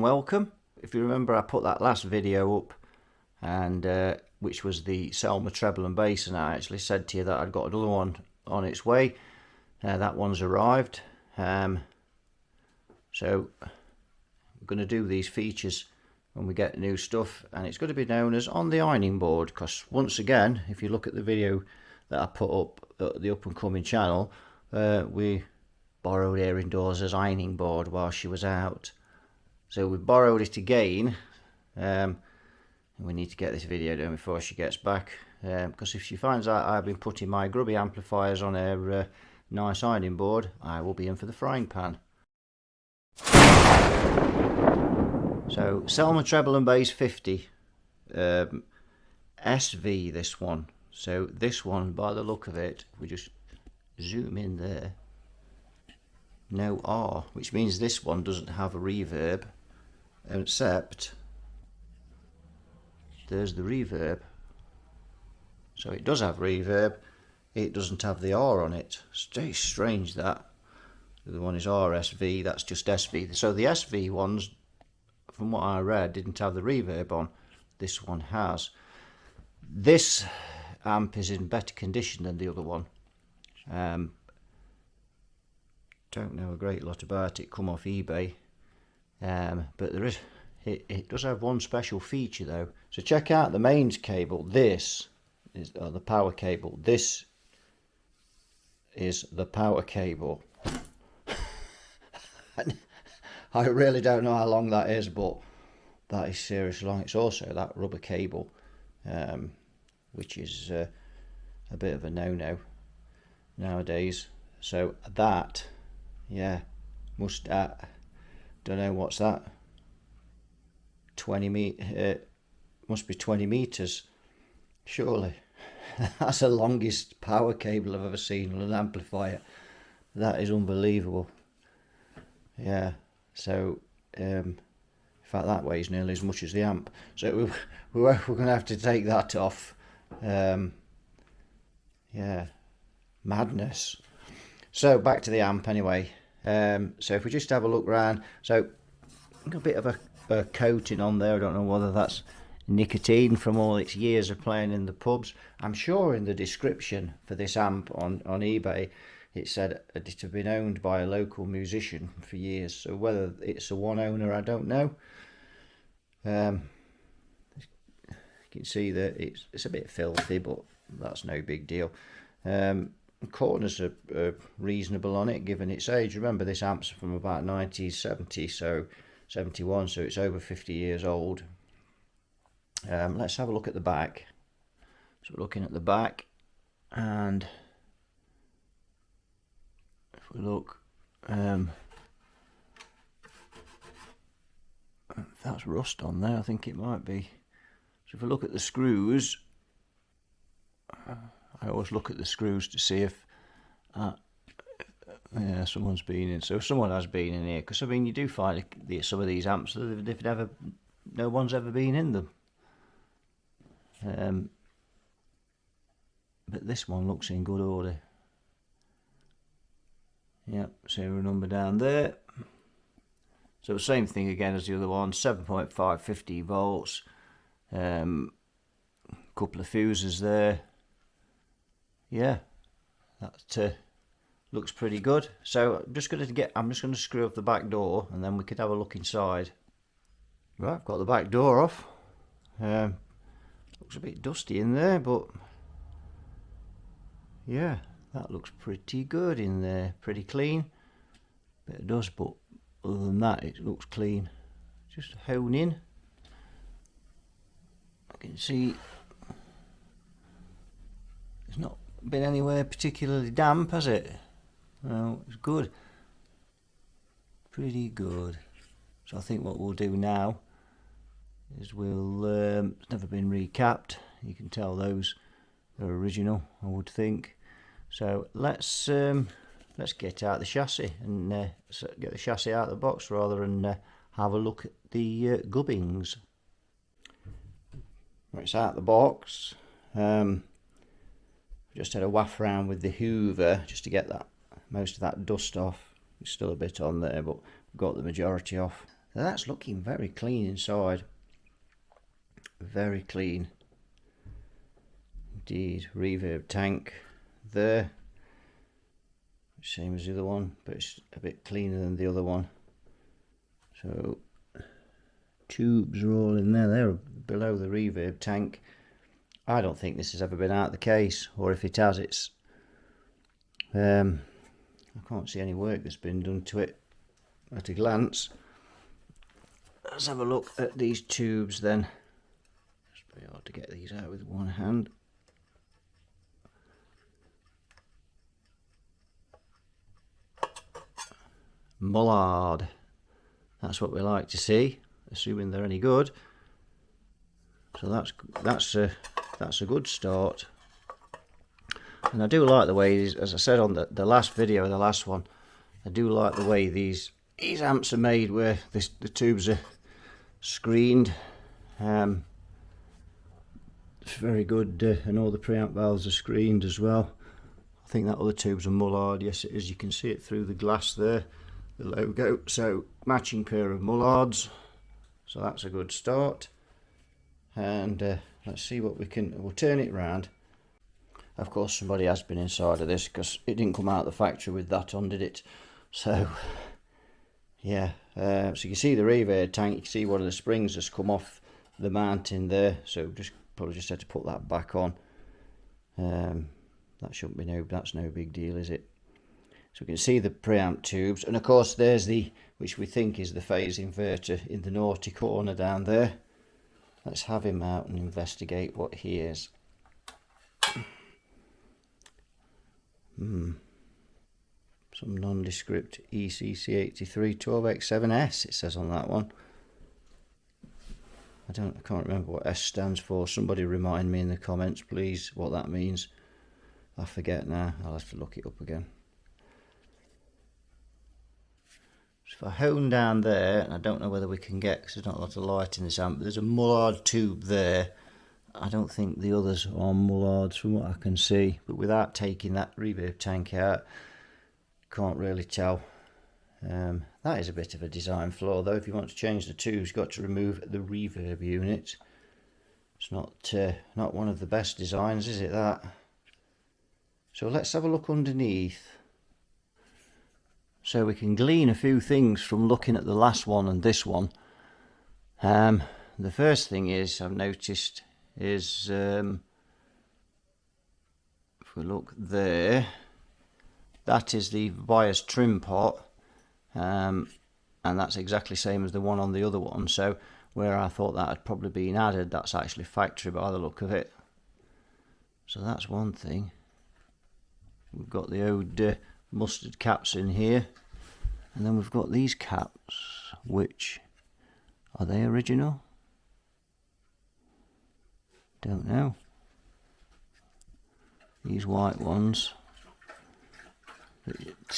welcome. If you remember, I put that last video up, and which was the Selmer Treble Bass, and I actually said to you that I'd got another one on its way. That one's arrived. So we're going to do these features when we get new stuff, and it's going to be known as on the ironing board, because once again, if you look at the video that I put up at the up and coming channel, we borrowed Erin Dawes' ironing board while she was out, so we borrowed it again. And we need to get this video done before she gets back, because if she finds out I've been putting my grubby amplifiers on her nice ironing board, I will be in for the frying pan. So Selmer Treble Bass 50 SV, this one. So this one, by the look of it, we just zoom in there, no R, which means this one doesn't have a reverb, except there's the reverb. So it does have reverb, it doesn't have the R on it. It's very strange that. The other one is RSV, that's just SV. So the SV ones, from what I read, didn't have the reverb on. This one has. This amp is in better condition than the other one. Don't know a great lot about it, come off eBay. But there is, it does have one special feature though. So check out the mains cable. This is the power cable. This is the power cable. I really don't know how long that is, but that is seriously long. It's also that rubber cable, which is a bit of a no-no nowadays. So that, yeah, must don't know what's that. 20 must be 20 meters, surely. That's the longest power cable I've ever seen on an amplifier. That is unbelievable. Yeah, so in fact that weighs nearly as much as the amp, so we're going to have to take that off. Yeah, madness. So back to the amp anyway. So if we just have a look around, so got a bit of a coating on there. I don't know whether that's nicotine from all its years of playing in the pubs. I'm sure in the description for this amp on eBay it said it had been owned by a local musician for years, so whether it's a one owner I don't know. You can see that it's a bit filthy, but that's no big deal. The corners are reasonable on it given its age. Remember, this amp's from about 1970, so 71, so it's over 50 years old. Let's have a look at the back. So we're looking at the back, and if we look, if that's rust on there, I think it might be. So if we look at the screws, I always look at the screws to see if yeah, someone's been in. So someone has been in here, because I mean you do find some of these amps they've never, no one's ever been in them. But this one looks in good order. Yep, serial number down there. So the same thing again as the other one, 7.5 50 volts, couple of fuses there. Yeah, that looks pretty good. So I'm just going to screw off the back door, and then we could have a look inside. Right, I've got the back door off. Looks a bit dusty in there, but yeah, that looks pretty good in there, pretty clean. Bit of dust, but other than that it looks clean. Just hone in. I can see it's not been anywhere particularly damp, has it? No, it's good. Pretty good. So I think what we'll do now is we'll, it's never been recapped. You can tell those are original, I would think. So let's get out the chassis and get the chassis out of the box rather than have a look at the gubbings. Right, it's out of the box. Just had a waft around with the hoover just to get that most of that dust off. There's still a bit on there, but we've got the majority off. That's looking very clean inside. Very clean indeed. Reverb tank there, same as the other one, but it's a bit cleaner than the other one. So tubes are all in there. They're below the reverb tank. I don't think this has ever been out of the case, or if it has, it's I can't see any work that's been done to it at a glance. Let's have a look at these tubes then. It's pretty hard to get these out with one hand. Mullard. That's what we like to see, assuming they're any good. So that's a good start. And I do like the way these, as I said on the last video, the last one, I do like the way these amps are made, where the tubes are screened. It's very good, and all the preamp valves are screened as well. I think that other tube's a Mullard. Yes, it is. You can see it through the glass there, the logo. So matching pair of Mullards. So that's a good start. And let's see what we'll turn it round. Of course, somebody has been inside of this, because it didn't come out of the factory with that on, did it? So yeah, so you can see the reverb tank. You can see one of the springs has come off the mounting there, so probably just had to put that back on. That shouldn't be that's no big deal, is it? So we can see the preamp tubes, and of course there's which we think is the phase inverter in the naughty corner down there. Let's have him out and investigate what he is. Some nondescript ECC83 12X7S it says on that one. I can't remember what S stands for. Somebody remind me in the comments, please, what that means. I forget now. I'll have to look it up again. So if I hone down there, and I don't know whether we can get, because there's not a lot of light in this amp, but there's a Mullard tube there. I don't think the others are Mullards from what I can see, but without taking that reverb tank out, can't really tell. That is a bit of a design flaw though. If you want to change the tubes, you've got to remove the reverb unit. It's not one of the best designs, is it, that? So let's have a look underneath. So we can glean a few things from looking at the last one and this one. The first thing is, I've noticed, is if we look there, that is the bias trim pot, and that's exactly the same as the one on the other one. So where I thought that had probably been added, that's actually factory by the look of it. So that's one thing. We've got the old mustard caps in here, and then we've got these caps, which are they original? Don't know. These white ones.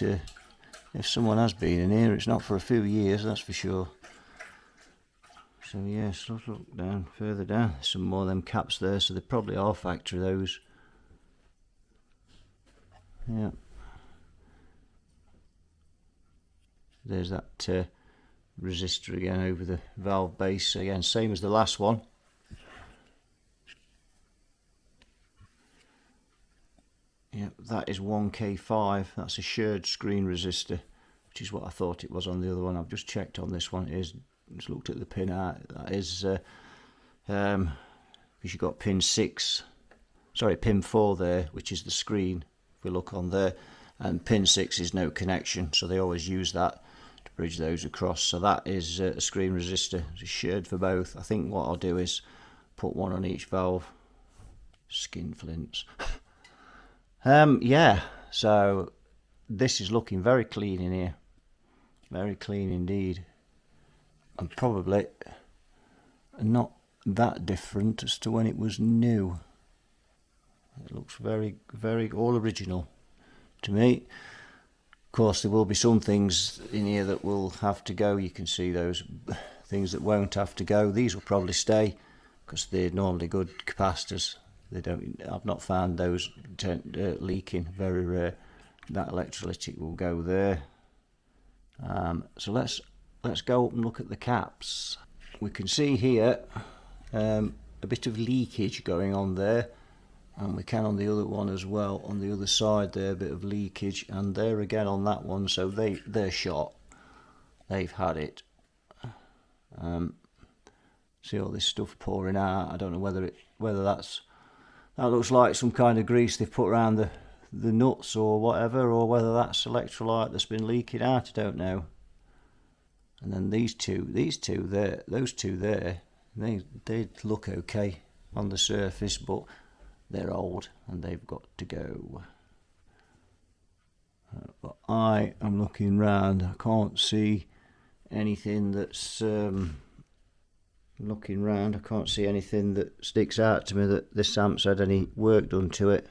If someone has been in here, it's not for a few years, that's for sure. So yes, let's look down, further down. There's some more of them caps there, so they probably are factory, those. Yeah. There's that resistor again over the valve base, again same as the last one. Yep, that is 1K5. That's a shared screen resistor, which is what I thought it was on the other one. I've just checked on this one. It is. Just looked at the pin out. That is because you've got pin 4 there, which is the screen. If we look on there, and pin 6 is no connection, so they always use that to bridge those across. So that is a screen resistor. It's shared for both. I think what I'll do is put one on each valve. Skin flints. Yeah, so this is looking very clean in here, very clean indeed, and probably not that different as to when it was new. It looks very, very all original to me. Of course, there will be some things in here that will have to go. You can see those things that won't have to go. These will probably stay because they're normally good capacitors. They don't. I've not found those leaking. Very rare. That electrolytic will go there. So let's let's go up and look at the caps. We can see here a bit of leakage going on there, and we can on the other one as well, on the other side there, a bit of leakage, and there again on that one. So they're shot, they've had it. See all this stuff pouring out. I don't know whether that looks like some kind of grease they've put around the nuts or whatever, or whether that's electrolyte that's been leaking out. I don't know. And then these two there, those two there, they look okay on the surface, but they're old and they've got to go. But I am looking round. I can't see anything that's looking round. I can't see anything that sticks out to me that this amp's had any work done to it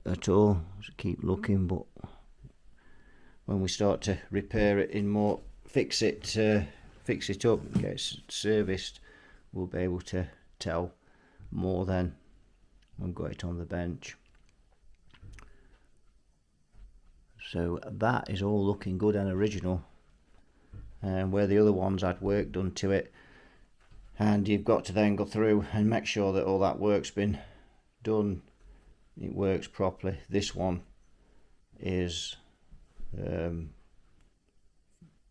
at all. Just keep looking, but when we start to repair it in more, fix it up and get it serviced, we'll be able to tell more then when we've got it on the bench. So that is all looking good and original, and where the other ones had work done to it, and you've got to then go through and make sure that all that work's been done, it works properly. This one is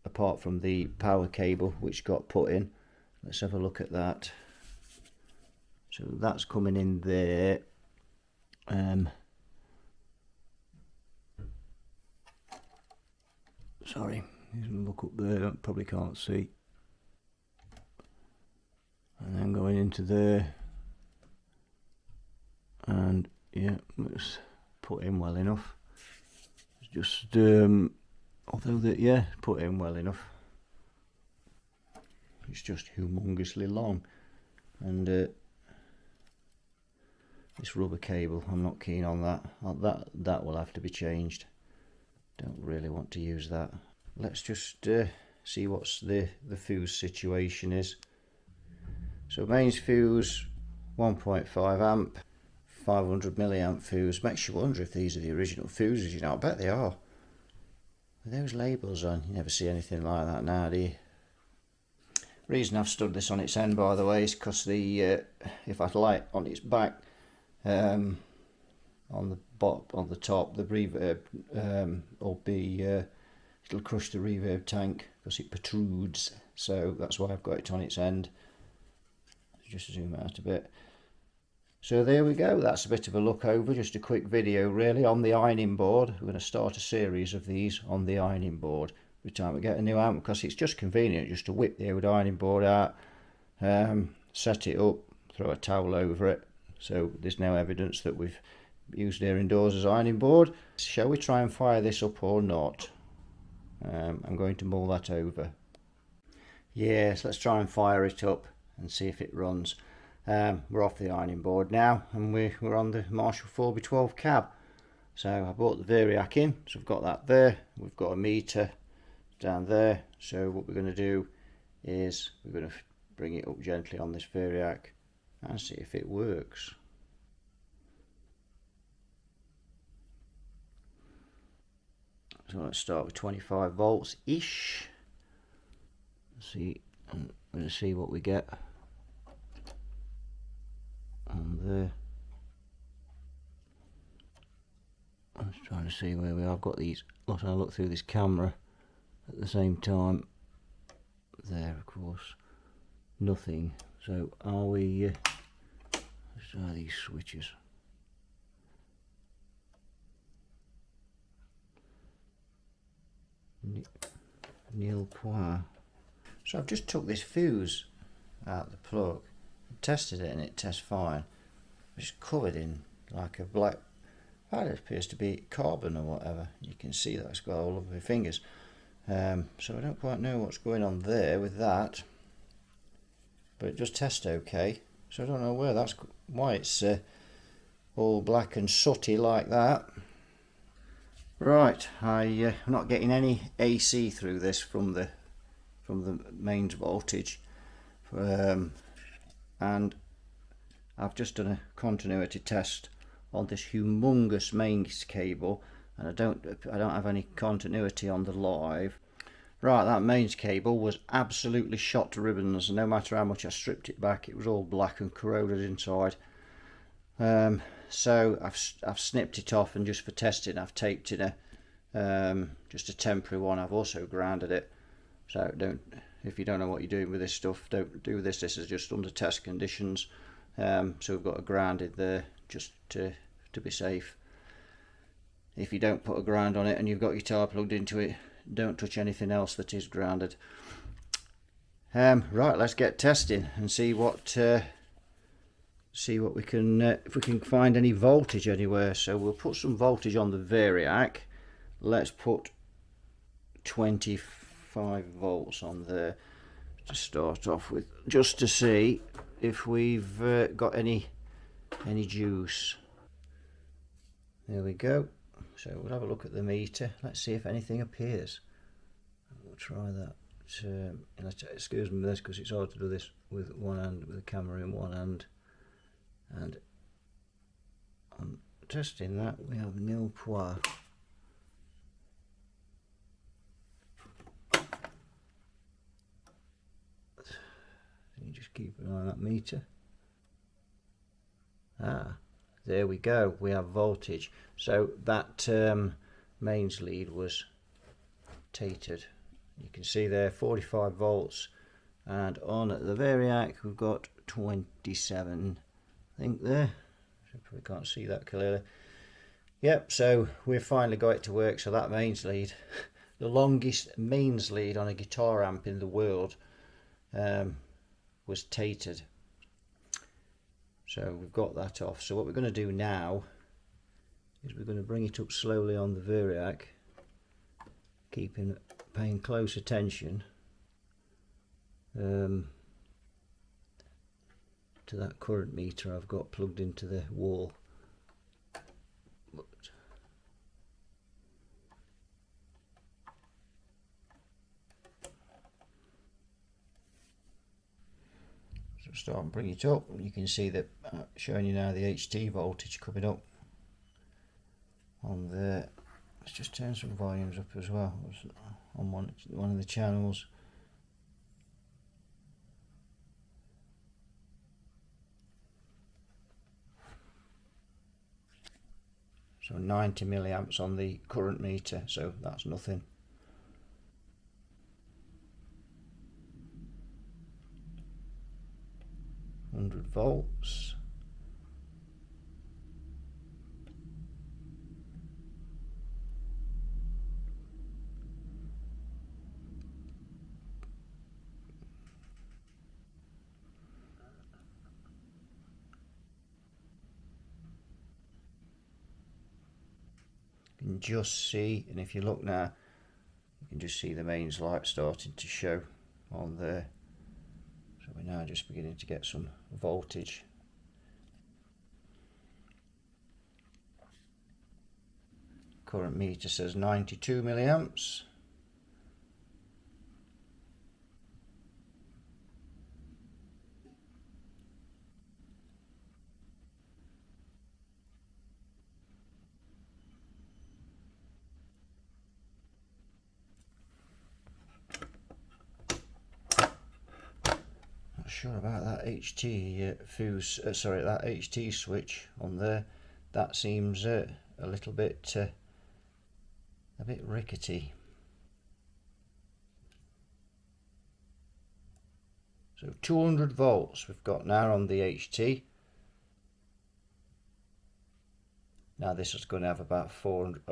apart from the power cable which got put in. Let's have a look at that. So that's coming in there. Sorry, look up there, probably can't see. And then going into there, and yeah, it's put in well enough. It's just although that, yeah, put in well enough. It's just humongously long, and this rubber cable, I'm not keen on that. That will have to be changed. Don't really want to use that. Let's just see what's the fuse situation is. So mains fuse 1.5 amp, 500 milliamp fuse. Makes you wonder if these are the original fuses. You know, I bet they are. With those labels on, you never see anything like that now, do you? Reason I've stood this on its end, by the way, is because the if I light on its back, on the top, the reverb will be it'll crush the reverb tank because it protrudes. So that's why I've got it on its end. Just zoom out a bit. So there we go. That's a bit of a look over, just a quick video really on the ironing board. We're going to start a series of these on the ironing board every time we get a new amp, because it's just convenient just to whip the old ironing board out, set it up, throw a towel over it, so there's no evidence that we've used here indoors as ironing board. Shall we try and fire this up or not? I'm going to mull that over. Yes, let's try and fire it up and see if it runs. We're off the ironing board now, and we're on the Marshall 4x12 cab. So I brought the variac in, so we've got that there. We've got a meter down there. So what we're going to do is we're going to bring it up gently on this variac and see if it works. So let's start with 25 volts ish. See, I'm going to see what we get on there. I'm just trying to see where we are. I've got these, trying to look through this camera at the same time. There, of course, nothing. So are we? Let's try these switches. Nil point. So I've just took this fuse out the plug, tested it, and it tests fine. It's covered in like a black, that appears to be carbon or whatever. You can see that it's got all of my fingers. So I don't quite know what's going on there with that, but it does test okay. So I don't know why it's all black and sooty like that. Right, I'm not getting any AC through this from the mains voltage, and I've just done a continuity test on this humongous mains cable, and I don't have any continuity on the live. Right, that mains cable was absolutely shot to ribbons. No matter how much I stripped it back, it was all black and corroded inside. So I've snipped it off, and just for testing I've taped in just a temporary one. I've also grounded it. So if you don't know what you're doing with this stuff, don't do this. This is just under test conditions. So we've got a grounded there just to be safe. If you don't put a ground on it and you've got your guitar plugged into it, don't touch anything else that is grounded. Right, let's get testing and see what we can if we can find any voltage anywhere. So we'll put some voltage on the variac. Let's put 25 volts on there to start off with, just to see if we've got any juice. There we go. So we'll have a look at the meter. Let's see if anything appears. We'll try that. Excuse me this, because it's hard to do this with one hand, with the camera in one hand. And on testing that, we have nil pois. You just keep an eye on that meter. There we go, we have voltage. So that mains lead was tapered. You can see there 45 volts, and on the variac we've got 27, I think there. Probably can't see that clearly. Yep, so we've finally got it to work. So that mains lead, the longest mains lead on a guitar amp in the world, was tapered. So we've got that off. So what we're going to do now is we're going to bring it up slowly on the variac, paying close attention to that current meter I've got plugged into the wall. So start and bring it up. You can see that showing you now the HT voltage coming up on there. Let's just turn some volumes up as well on one of the channels. So 90 milliamps on the current meter, so that's nothing. Volts. You can just see, and if you look now, you can just see the mains light starting to show on there. So we're now just beginning to get some voltage. Current meter says 92 milliamps. Sure about that HT fuse, that HT switch on there. That seems a little bit rickety. So 200 volts we've got now on the HT. Now this is going to have about 400,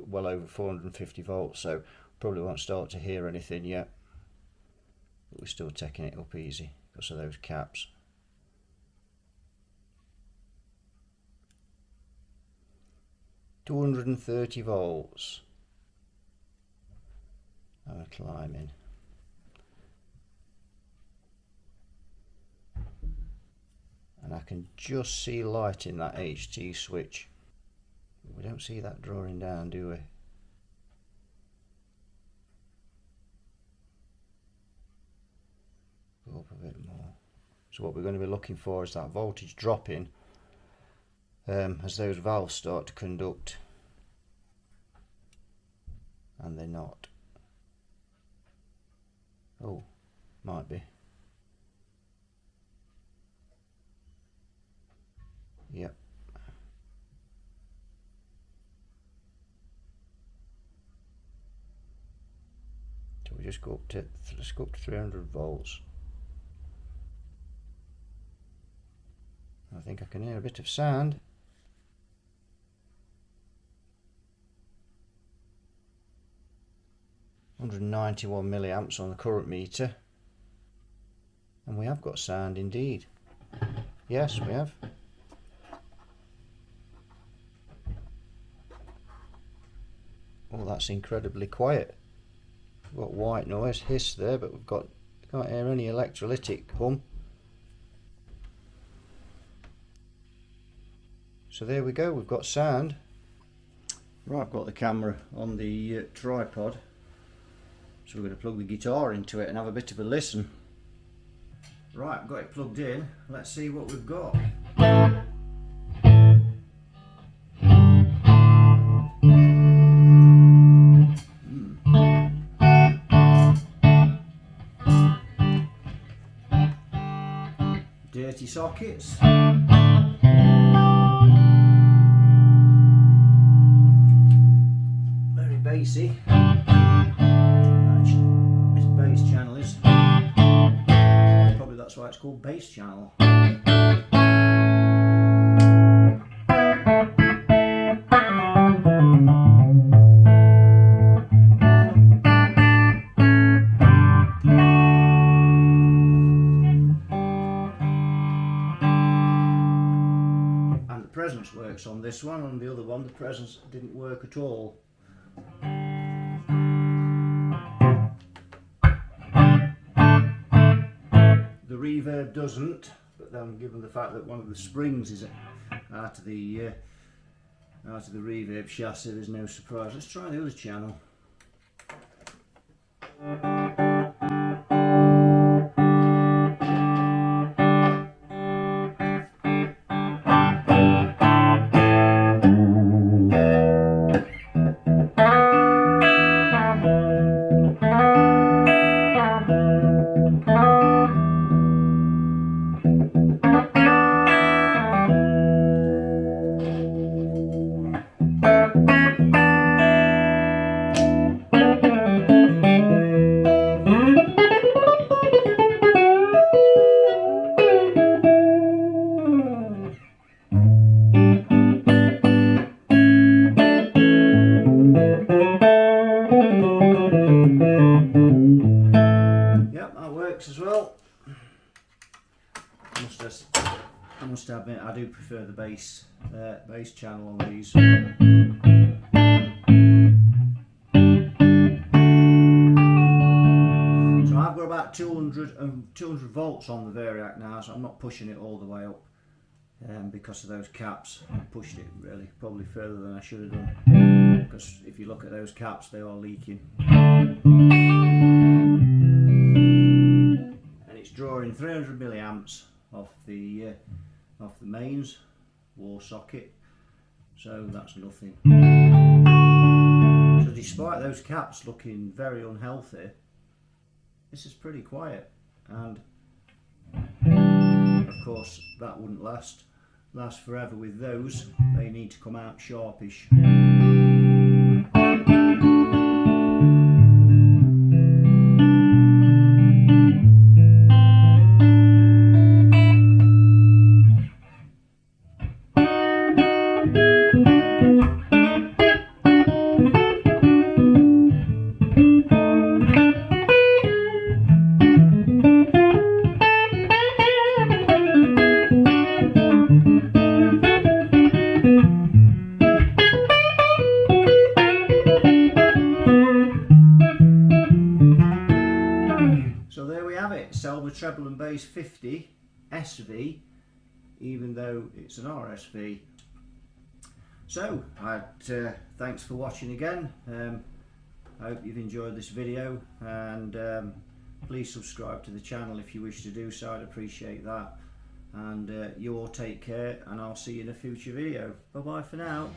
well over 450 volts, so probably won't start to hear anything yet. But we're still taking it up easy because of those caps. $230 volts. And we're climbing. And I can just see light in that HT switch. We don't see that drawing down, do we? Go up a bit more. So what we're going to be looking for is that voltage dropping as those valves start to conduct, and they're not. Oh, might be. Yep. So we just go up to, let's go up to 300 volts. I think I can hear a bit of sound. £191 milliamps on the current meter, and we have got sound indeed. Yes, we have. Oh, that's incredibly quiet. We've got white noise, hiss there, but we can't hear any electrolytic hum. So there we go, we've got sound. Right, I've got the camera on the tripod, so we're going to plug the guitar into it and have a bit of a listen. Right, I've got it plugged in. Let's see what we've got. Dirty sockets. Very bassy. This bass channel is. Probably that's why it's called bass channel. Presence works on this one. On the other one, the presence didn't work at all. The reverb doesn't, but then given the fact that one of the springs is out of the reverb chassis, there's no surprise. Let's try the other channel. As well. I must admit I do prefer the bass channel on these. So I've got about 200 volts on the Variac now, so I'm not pushing it all the way up because of those caps. I pushed it really probably further than I should have done, because if you look at those caps, they are leaking. Drawing 300 milliamps off the mains wall socket, so that's nothing. So despite those caps looking very unhealthy, this is pretty quiet, and of course that wouldn't last forever with those. They need to come out sharpish. Selmer Treble Bass 50 SV, even though it's an RSV. So thanks for watching again. I hope you've enjoyed this video, and please subscribe to the channel if you wish to do so. I'd appreciate that, and you all take care, and I'll see you in a future video. Bye bye for now.